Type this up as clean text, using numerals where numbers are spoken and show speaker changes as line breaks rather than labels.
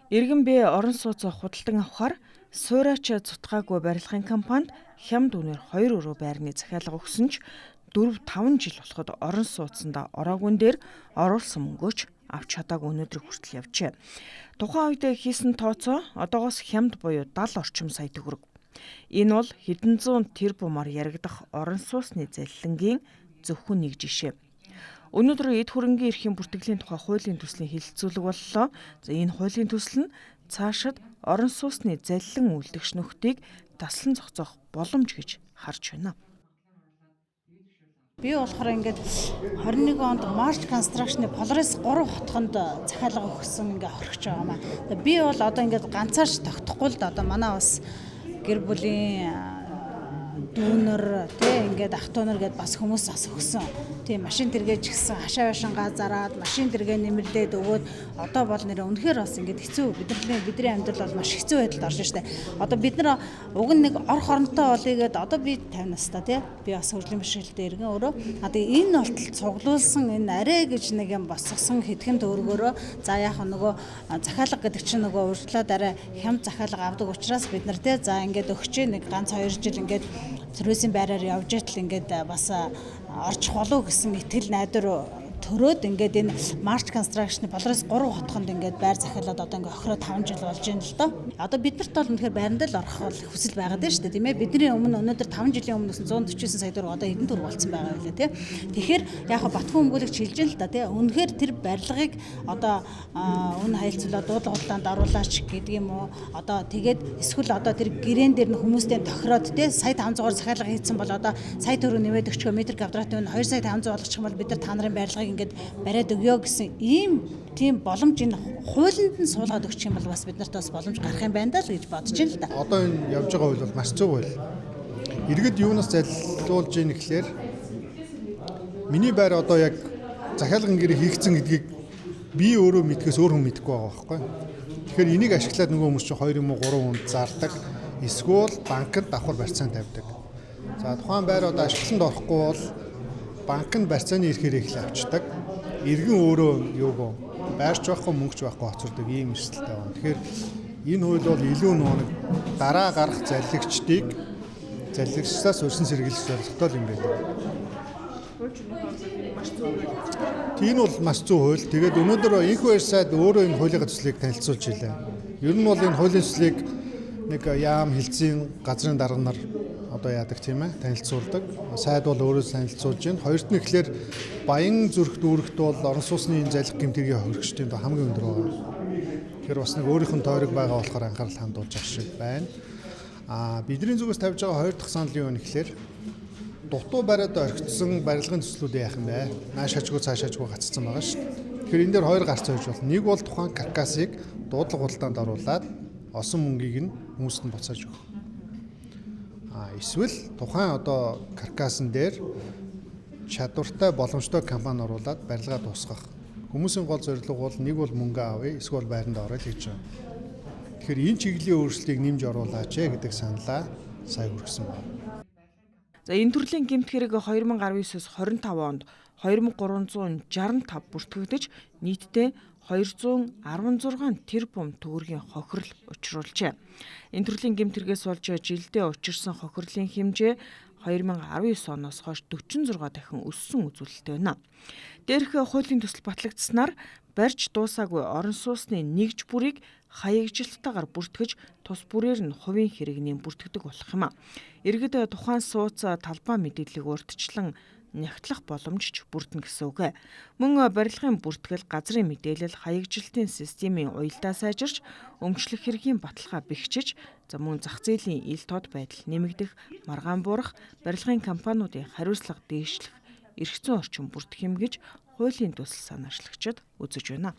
Иргэн бэ орон сууцаа худалдан авахаар суураач цутгаагүй барилгын компанид хямд үнээр 2 өрөө байрны захиалга өгсөн ч 4-5 жил болоход орон сууцсандаа ороогүй дээр оруулсан мөнгөөч авч чадаагүй өнөөдөр хүртэл явжээ. Тухайн үед хийсэн тооцоо одоогоос хямд буюу 70 орчим сая төгрөг. Энэ бол хэдэн зуун тэрбумаар яригдах орон сууцны залилангийн зөвхөн нэг жишээ. Өнөөдөр эд хөрөнгийн эрхийн бүртгэлийн тухай хуулийн төслийн хэлэлцүүлэг боллоо. Энэ хуулийн төсөл нь цаашид орон сууцны залилан үйлдэгч нөхдийг таслан зохицох боломж гэж харж байна.
Би болохоор ингээд 21 онд March Construction-ы Polaris 3 хотхонд захиалга өгсөн ингээд хорхиж байгаа маа. Би бол одоо ингээд ганцаарч тогтохгүй л одоо манай бас гэр бүлийн дүүнер тий ингээд ах トゥ нар гээд бас хүмүүс бас өгсөн. Тийм машин тэргээж гисэн хашаа байшингаа зараад машин тэргээ нэмэрлээд өгөөд одоо бол нэр үнэхээр бас ингээд хэцүү бидний амьдрал бол маш хэцүү байдалд орж штэ. Одоо бид нар уг нэг ор хоронтой болъё гээд одоо би 50 настай тий би бас хөгжлийн бэрхшээлтэй иргэн өөрөө. Одоо энэ болтол цуглуулсан энэ арай гэж нэг юм босгосон хэдхэн төгрөгөөрөө за яах нөгөө захиалга гэдэг чинь нөгөө урьдлаад арай хямд захиалга авдаг учраас бид нар тий за ингээд өгчээ нэг ганц 2 жил ингээд Төрөөсийн байраар явж итэл ингээд бас орчих болов гэсэн итгэл найдвар төрөөд ингээд энэ March Construction-ы Polaris 3 хотхонд ингээд байр захиалаад одоо ингээд охироо 5 жил болж байна л доо. Одоо биднэрт бол үнэхээр байранд л орох хүсэл байгаад байна шүү дээ тийм ээ. Бидний өмнө өнөөдөр 5 жилийн өмнөөс 149 сая төгрөг одоо хэдэн төгрөг болсон байгаа вэ тийм. Тэгэхээр яг Батхан өмгөөлөгч хэлж ин л да тийм. Үнэхээр тэр барилгыг одоо үн хайлцлаа дуудлага худлаанд оруулаач гэдэг юм уу. Одоо тэгээд эсвэл одоо тэр гэрээн дээр нь хүмүүстэй тохироод тийм сая 500-аар захиалга хийсэн бол одоо сая төгрөг нэмээд өгчөө метр квадратын нь 2 сая 500 болгочих юм бол бид нар та нарын барилгыг ингээд бариад өгөө гэсэн ийм тийм боломж энэ хуулинд нь суулгаад өгчих юм бол бас бид нарт бас боломж гарах юм байна даа л гэж бодож байна л да.
Одоо энэ явж байгаа үйл бол маш зөв байл. Иргэд юунаас залилуулж ийн гэхлээр миний байр одоо яг захиалгын гэрээ хийгдсэн гэдгийг би өөрөө мэдгээс өөр хүн мэдэхгүй байгаа байхгүй. Тэгэхээр энийг ашиглаад нөгөө хүмүүс чинь 2 юм уу 3 хүнд зардаг. Эсвэл банкнд давхар барьцаан тавьдаг. За тухайн байр одоо ашиглалтанд орохгүй бол банкнд барьцааны эрхээр их авчдаг. Иргэн өөрөө юуг байрч байхгүй мөнгөч байхгүй хоцордог ийм эрсдэлтэй байна. Тэгэхээр энэ хууль бол илүү нэг дараа гарах залилэгчдаас урьсан сэргийлэх зорилготой юм байна. Тийм бол маш зөв хууль. Тэгээд өнөөдөр энэхүү байр сайд өөрөө энэ хуулийн төслийг танилцуулж илээ. Ер нь бол энэ хуулийн төслийг нэг яам хилцийн газрын дарга нар одоо яадаг тийм ээ танилцуулдаг. Сайд бол өөрөө танилцуулж байна. Хоёрт нь ихлээр баян зүрх дүүрэгт бол орон сууцны залих гэмтэргийн хоригчдын хамгийн өндөр байгаа. Тэгэхээр бас нэг өөрийнх нь тойрог байгаа болохоор анхаарал хандуулж ах шиг байна. Бидний зүгээс тавьж байгаа хоёр дахь санал юу вэ гэхээр дутуу бариад орхицсан барилгын төслүүд яах юм бэ? Нааш хажгүй цааш хажгүй гаццсан байгаа шүү. Тэгэхээр энэ дээр хоёр гарц хойж болно. Нэг бол тухайн каркасыг дуудлага худалдаанд оруулаад олсон мөнгийг нь хүмүүст нь буцааж өгөх. Эсвэл тухайн одоо каркасан дээр чадвартай боломжтой компани оруулаад барилгаа дуусгах. Хүмүүсийн гол зорилго бол нэг бол мөнгө авъя, эсвэл байранд орё гэж байна. Тэгэхээр энэ чиглэлийн өөрчлөлтийг нэмж оруулаач гэдэг саналаа сая хүргэсэн байна.
За энэ төрлийн гэмт хэрэг 2019-с 25 онд 2365 бүртгэгдэж нийтдээ 216 тэрбум төгрөгийн хохирол учруулжээ. Энэ төрлийн гэмт хэрэгээс болж жилдээ учирсан хохирлын хэмжээ 2019 оноос хойш 46 дахин өссөн үзүүлэлттэй байна. Дээрх хуулийн төсөл батлагдсанаар барьж дуусаагүй орон сууцны нэгж бүрийг хаягжилттайгаар бүртгэж тус бүрээр нь хувийн хэрэгнээ бүртгэдэг болох юм а. Иргэд тухайн сууц талбай мэдээллийг урьдчилан нягтлах боломжч бүрдэнэ гэсэн үг. Мөн барилгын бүртгэл, газрын мэдээлэл, хаягжилтын системийн уялдаа сайжирч, өмчлөх хэргийн баталгаа бэхжиж, мөн зах зээлийн ил тод байдал нэмэгдэх, маргаан буурах, барилгын компаниудын хариуцлага дээшлэх, эрх зүйн орчин бүрдэх юм гэж хуулийн төсөл санаачлагчид үзэж байна.